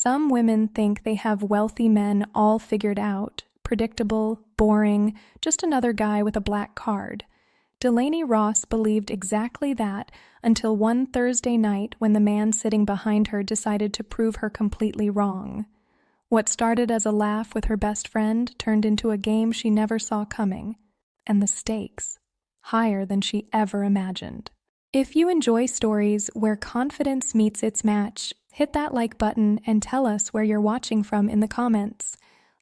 Some women think they have wealthy men all figured out, predictable, boring, just another guy with a black card. Delaney Ross believed exactly that until one Thursday night when the man sitting behind her decided to prove her completely wrong. What started as a laugh with her best friend turned into a game she never saw coming, and the stakes, higher than she ever imagined. If you enjoy stories where confidence meets its match, hit that like button and tell us where you're watching from in the comments.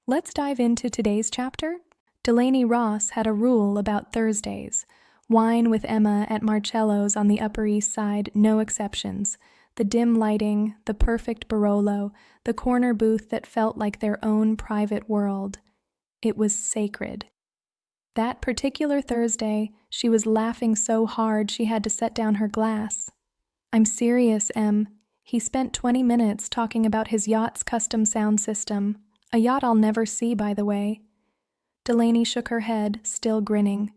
Let's dive into today's chapter. Delaney Ross had a rule about Thursdays. Wine with Emma at Marcello's on the Upper East Side, no exceptions. The dim lighting, the perfect Barolo, the corner booth that felt like their own private world. It was sacred. That particular Thursday, she was laughing so hard she had to set down her glass. "I'm serious, Em." He spent 20 minutes talking about his yacht's custom sound system. A yacht I'll never see, by the way. Delaney shook her head, still grinning.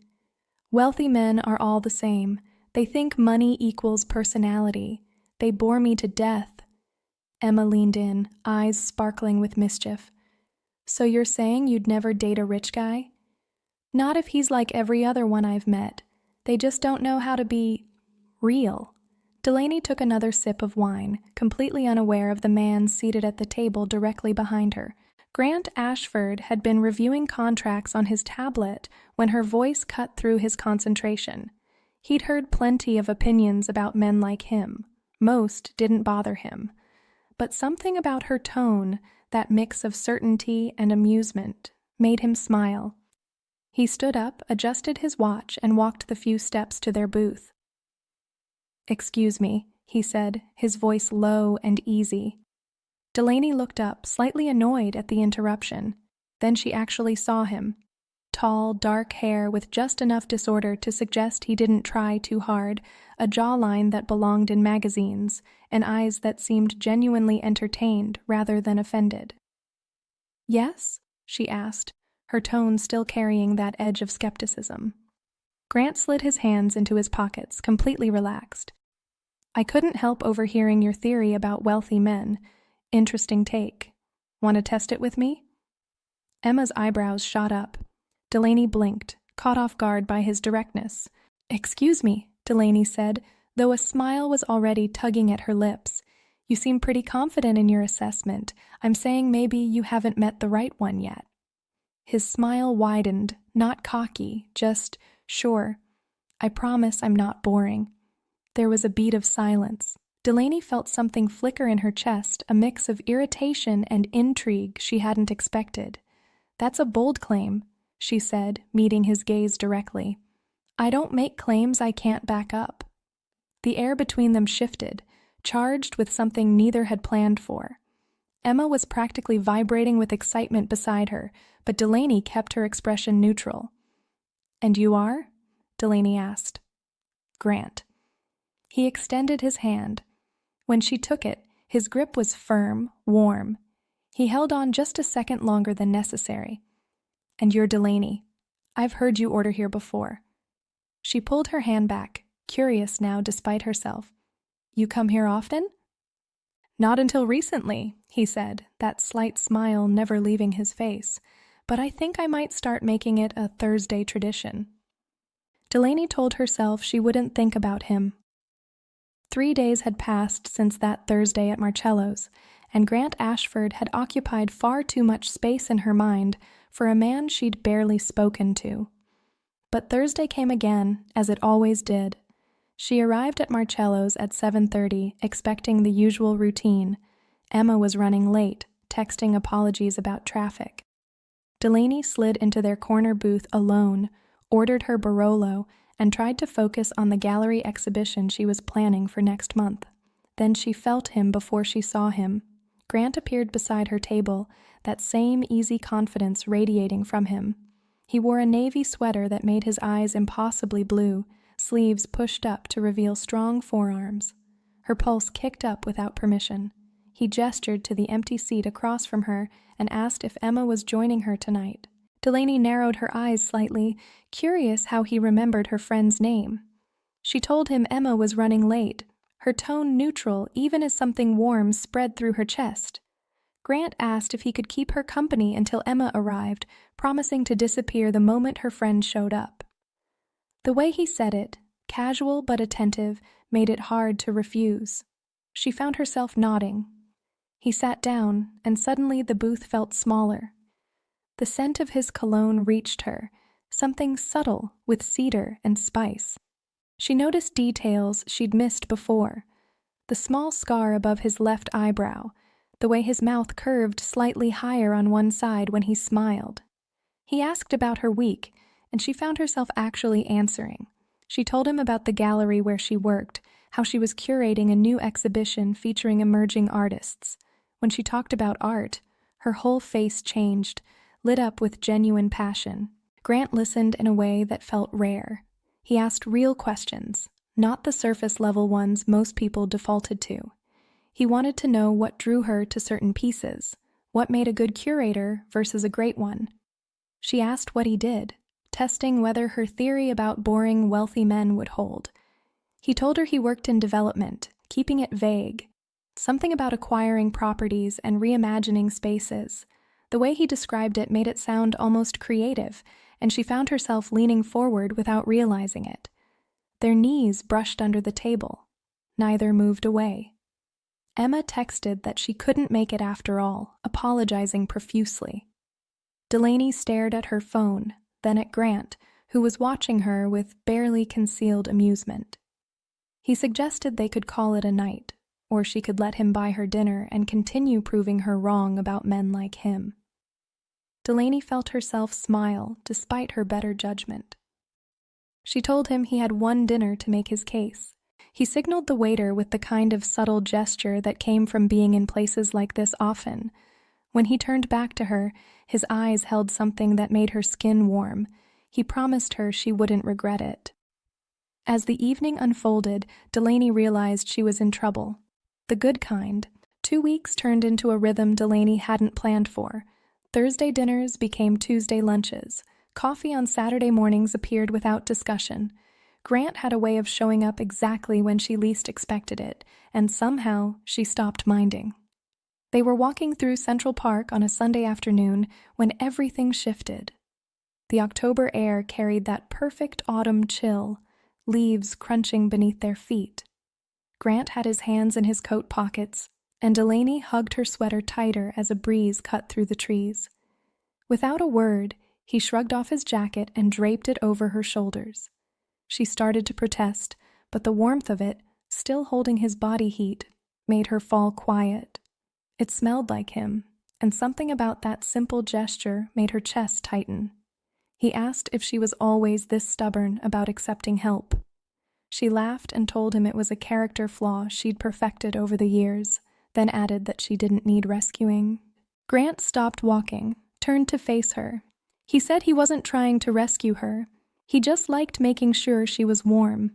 Wealthy men are all the same. They think money equals personality. They bore me to death. Emma leaned in, eyes sparkling with mischief. "So you're saying you'd never date a rich guy?" "Not if he's like every other one I've met. They just don't know how to be real." Delaney took another sip of wine, completely unaware of the man seated at the table directly behind her. Grant Ashford had been reviewing contracts on his tablet when her voice cut through his concentration. He'd heard plenty of opinions about men like him. Most didn't bother him. But something about her tone, that mix of certainty and amusement, made him smile. He stood up, adjusted his watch, and walked the few steps to their booth. "Excuse me," he said, his voice low and easy. Delaney looked up, slightly annoyed at the interruption. Then she actually saw him. Tall, dark hair with just enough disorder to suggest he didn't try too hard, a jawline that belonged in magazines, and eyes that seemed genuinely entertained rather than offended. "Yes?" she asked, her tone still carrying that edge of skepticism. Grant slid his hands into his pockets, completely relaxed. "I couldn't help overhearing your theory about wealthy men. Interesting take. Want to test it with me?" Emma's eyebrows shot up. Delaney blinked, caught off guard by his directness. "Excuse me," Delaney said, though a smile was already tugging at her lips. "You seem pretty confident in your assessment. I'm saying maybe you haven't met the right one yet." His smile widened, not cocky, just, "Sure. I promise I'm not boring." There was a beat of silence. Delaney felt something flicker in her chest, a mix of irritation and intrigue she hadn't expected. "That's a bold claim," she said, meeting his gaze directly. "I don't make claims I can't back up." The air between them shifted, charged with something neither had planned for. Emma was practically vibrating with excitement beside her, but Delaney kept her expression neutral. "And you are?" Delaney asked. "Grant." He extended his hand. When she took it, his grip was firm, warm. He held on just a second longer than necessary. "And you're Delaney. I've heard you order here before." She pulled her hand back, curious now despite herself. "You come here often?" "Not until recently," he said, that slight smile never leaving his face. "But I think I might start making it a Thursday tradition." Delaney told herself she wouldn't think about him. 3 days had passed since that Thursday at Marcello's, and Grant Ashford had occupied far too much space in her mind for a man she'd barely spoken to. But Thursday came again, as it always did. She arrived at Marcello's at 7:30, expecting the usual routine. Emma was running late, texting apologies about traffic. Delaney slid into their corner booth alone, ordered her Barolo, and tried to focus on the gallery exhibition she was planning for next month. Then she felt him before she saw him. Grant appeared beside her table, that same easy confidence radiating from him. He wore a navy sweater that made his eyes impossibly blue, sleeves pushed up to reveal strong forearms. Her pulse kicked up without permission. He gestured to the empty seat across from her and asked if Emma was joining her tonight. Delaney narrowed her eyes slightly, curious how he remembered her friend's name. She told him Emma was running late, her tone neutral even as something warm spread through her chest. Grant asked if he could keep her company until Emma arrived, promising to disappear the moment her friend showed up. The way he said it, casual but attentive, made it hard to refuse. She found herself nodding. He sat down, and suddenly the booth felt smaller. The scent of his cologne reached her, something subtle with cedar and spice. She noticed details she'd missed before. The small scar above his left eyebrow, the way his mouth curved slightly higher on one side when he smiled. He asked about her week, and she found herself actually answering. She told him about the gallery where she worked, how she was curating a new exhibition featuring emerging artists. When she talked about art, her whole face changed, lit up with genuine passion. Grant listened in a way that felt rare. He asked real questions, not the surface-level ones most people defaulted to. He wanted to know what drew her to certain pieces, what made a good curator versus a great one. She asked what he did, testing whether her theory about boring, wealthy men would hold. He told her he worked in development, keeping it vague. Something about acquiring properties and reimagining spaces. The way he described it made it sound almost creative, and she found herself leaning forward without realizing it. Their knees brushed under the table. Neither moved away. Emma texted that she couldn't make it after all, apologizing profusely. Delaney stared at her phone, then at Grant, who was watching her with barely concealed amusement. He suggested they could call it a night, or she could let him buy her dinner and continue proving her wrong about men like him. Delaney felt herself smile despite her better judgment. She told him he had one dinner to make his case. He signaled the waiter with the kind of subtle gesture that came from being in places like this often. When he turned back to her, his eyes held something that made her skin warm. He promised her she wouldn't regret it. As the evening unfolded, Delaney realized she was in trouble. The good kind. 2 weeks turned into a rhythm Delaney hadn't planned for. Thursday dinners became Tuesday lunches. Coffee on Saturday mornings appeared without discussion. Grant had a way of showing up exactly when she least expected it, and somehow she stopped minding. They were walking through Central Park on a Sunday afternoon when everything shifted. The October air carried that perfect autumn chill, leaves crunching beneath their feet. Grant had his hands in his coat pockets, and Delaney hugged her sweater tighter as a breeze cut through the trees. Without a word, he shrugged off his jacket and draped it over her shoulders. She started to protest, but the warmth of it, still holding his body heat, made her fall quiet. It smelled like him, and something about that simple gesture made her chest tighten. He asked if she was always this stubborn about accepting help. She laughed and told him it was a character flaw she'd perfected over the years, then added that she didn't need rescuing. Grant stopped walking, turned to face her. He said he wasn't trying to rescue her. He just liked making sure she was warm.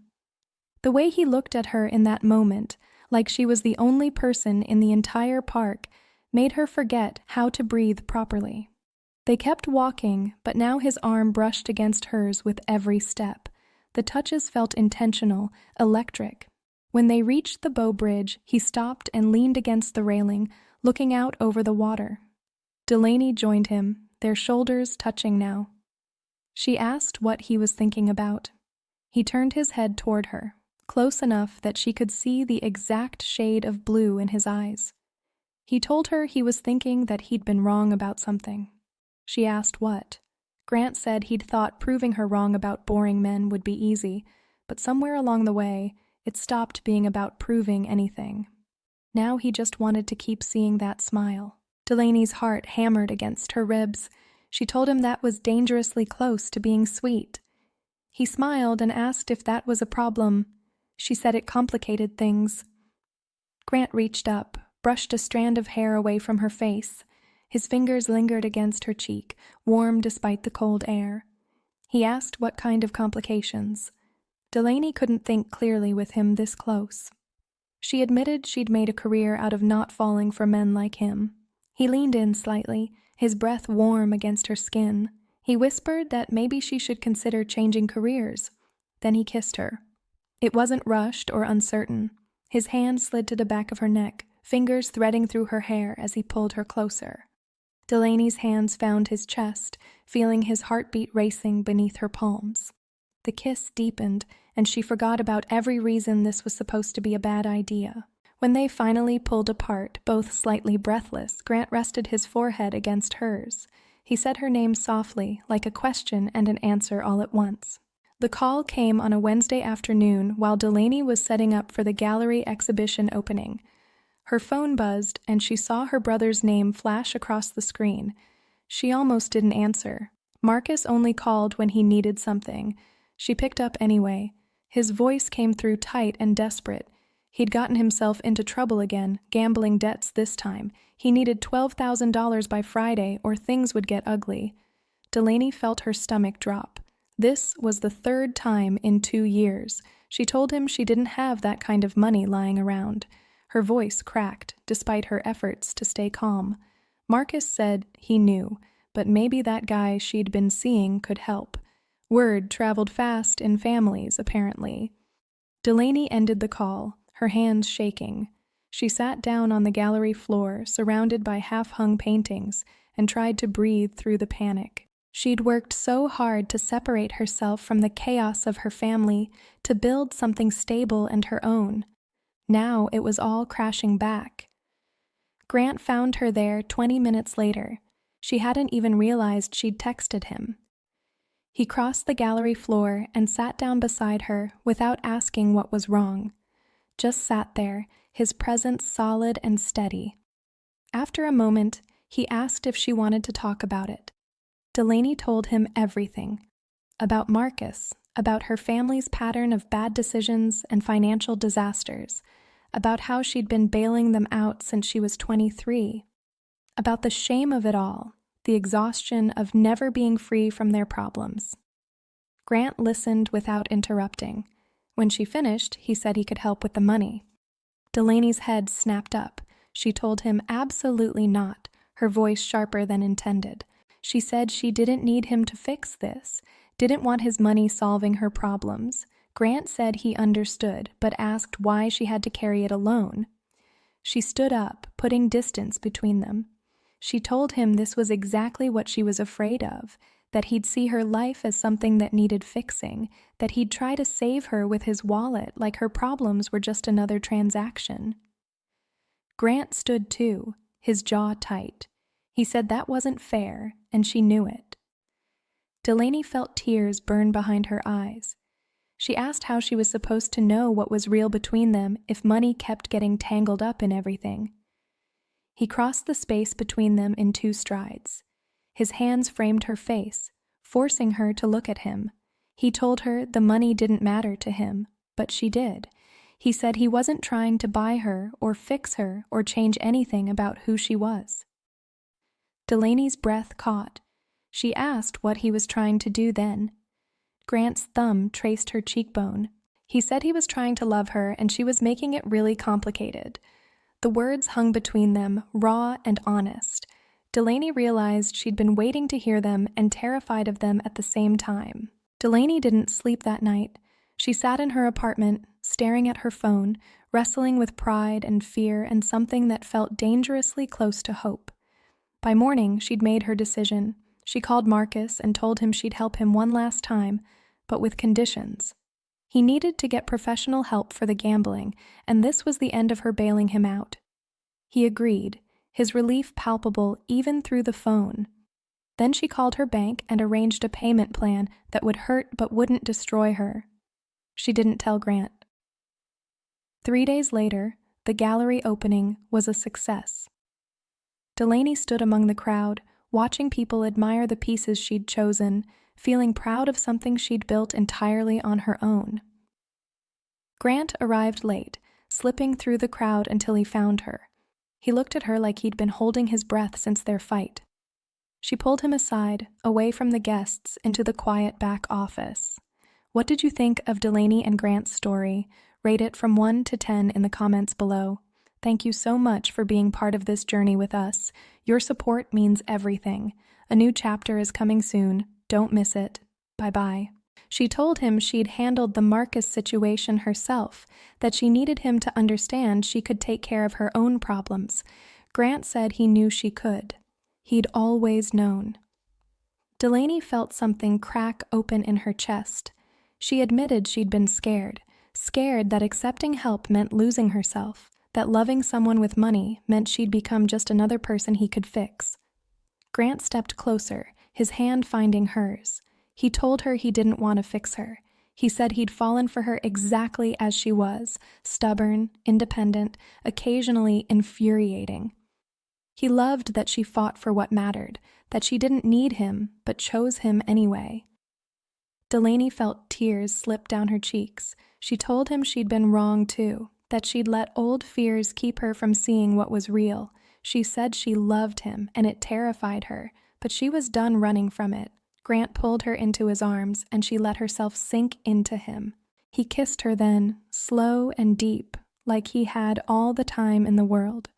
The way he looked at her in that moment, like she was the only person in the entire park, made her forget how to breathe properly. They kept walking, but now his arm brushed against hers with every step. The touches felt intentional, electric. When they reached the bow bridge, he stopped and leaned against the railing, looking out over the water. Delaney joined him, their shoulders touching now. She asked what he was thinking about. He turned his head toward her, close enough that she could see the exact shade of blue in his eyes. He told her he was thinking that he'd been wrong about something. She asked what. Grant said he'd thought proving her wrong about boring men would be easy, but somewhere along the way, it stopped being about proving anything. Now he just wanted to keep seeing that smile. Delaney's heart hammered against her ribs. She told him that was dangerously close to being sweet. He smiled and asked if that was a problem. She said it complicated things. Grant reached up, brushed a strand of hair away from her face. His fingers lingered against her cheek, warm despite the cold air. He asked what kind of complications. Delaney couldn't think clearly with him this close. She admitted she'd made a career out of not falling for men like him. He leaned in slightly, his breath warm against her skin. He whispered that maybe she should consider changing careers. Then he kissed her. It wasn't rushed or uncertain. His hand slid to the back of her neck, fingers threading through her hair as he pulled her closer. Delaney's hands found his chest, feeling his heartbeat racing beneath her palms. The kiss deepened, and she forgot about every reason this was supposed to be a bad idea. When they finally pulled apart, both slightly breathless, Grant rested his forehead against hers. He said her name softly, like a question and an answer all at once. The call came on a Wednesday afternoon while Delaney was setting up for the gallery exhibition opening. Her phone buzzed, and she saw her brother's name flash across the screen. She almost didn't answer. Marcus only called when he needed something. She picked up anyway. His voice came through tight and desperate. He'd gotten himself into trouble again, gambling debts this time. He needed $12,000 by Friday or things would get ugly. Delaney felt her stomach drop. This was the third time in 2 years. She told him she didn't have that kind of money lying around. Her voice cracked, despite her efforts to stay calm. Marcus said he knew, but maybe that guy she'd been seeing could help. Word traveled fast in families, apparently. Delaney ended the call, her hands shaking. She sat down on the gallery floor, surrounded by half-hung paintings, and tried to breathe through the panic. She'd worked so hard to separate herself from the chaos of her family, to build something stable and her own. Now it was all crashing back. Grant found her there 20 minutes later. She hadn't even realized she'd texted him. He crossed the gallery floor and sat down beside her without asking what was wrong. Just sat there, his presence solid and steady. After a moment, he asked if she wanted to talk about it. Delaney told him everything. About Marcus, about her family's pattern of bad decisions and financial disasters, about how she'd been bailing them out since she was 23, about the shame of it all, the exhaustion of never being free from their problems. Grant listened without interrupting. When she finished, he said he could help with the money. Delaney's head snapped up. She told him absolutely not, her voice sharper than intended. She said she didn't need him to fix this, didn't want his money solving her problems. Grant said he understood, but asked why she had to carry it alone. She stood up, putting distance between them. She told him this was exactly what she was afraid of, that he'd see her life as something that needed fixing, that he'd try to save her with his wallet like her problems were just another transaction. Grant stood too, his jaw tight. He said that wasn't fair, and she knew it. Delaney felt tears burn behind her eyes. She asked how she was supposed to know what was real between them if money kept getting tangled up in everything. He crossed the space between them in 2 strides. His hands framed her face, forcing her to look at him. He told her the money didn't matter to him, but she did. He said he wasn't trying to buy her or fix her or change anything about who she was. Delaney's breath caught. She asked what he was trying to do then. Grant's thumb traced her cheekbone. He said he was trying to love her and she was making it really complicated. The words hung between them, raw and honest. Delaney realized she'd been waiting to hear them and terrified of them at the same time. Delaney didn't sleep that night. She sat in her apartment, staring at her phone, wrestling with pride and fear and something that felt dangerously close to hope. By morning, she'd made her decision. She called Marcus and told him she'd help him one last time, but with conditions. He needed to get professional help for the gambling, and this was the end of her bailing him out. He agreed, his relief palpable even through the phone. Then she called her bank and arranged a payment plan that would hurt but wouldn't destroy her. She didn't tell Grant. 3 days later, the gallery opening was a success. Delaney stood among the crowd, watching people admire the pieces she'd chosen, feeling proud of something she'd built entirely on her own. Grant arrived late, slipping through the crowd until he found her. He looked at her like he'd been holding his breath since their fight. She pulled him aside, away from the guests, into the quiet back office. What did you think of Delaney and Grant's story? Rate it from 1 to 10 in the comments below. Thank you so much for being part of this journey with us. Your support means everything. A new chapter is coming soon. Don't miss it. Bye-bye. She told him she'd handled the Marcus situation herself, that she needed him to understand she could take care of her own problems. Grant said he knew she could. He'd always known. Delaney felt something crack open in her chest. She admitted she'd been scared that accepting help meant losing herself, that loving someone with money meant she'd become just another person he could fix. Grant stepped closer, his hand finding hers. He told her he didn't want to fix her. He said he'd fallen for her exactly as she was, stubborn, independent, occasionally infuriating. He loved that she fought for what mattered, that she didn't need him, but chose him anyway. Delaney felt tears slip down her cheeks. She told him she'd been wrong too, that she'd let old fears keep her from seeing what was real. She said she loved him, and it terrified her, but she was done running from it. Grant pulled her into his arms, and she let herself sink into him. He kissed her then, slow and deep, like he had all the time in the world.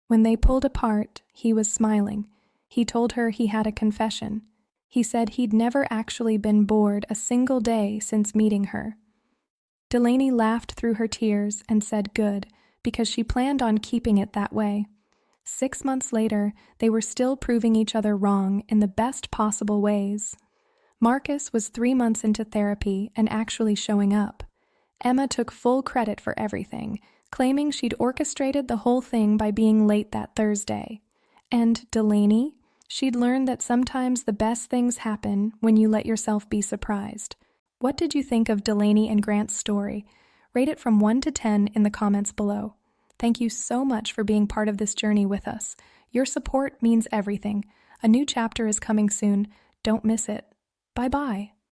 When they pulled apart, he was smiling. He told her he had a confession. He said he'd never actually been bored a single day since meeting her. Delaney laughed through her tears and said good, because she planned on keeping it that way. 6 months later, they were still proving each other wrong in the best possible ways. Marcus was 3 months into therapy and actually showing up. Emma took full credit for everything, claiming she'd orchestrated the whole thing by being late that Thursday. And Delaney? She'd learned that sometimes the best things happen when you let yourself be surprised. What did you think of Delaney and Grant's story? Rate it from 1 to 10 in the comments below. Thank you so much for being part of this journey with us. Your support means everything. A new chapter is coming soon. Don't miss it. Bye-bye.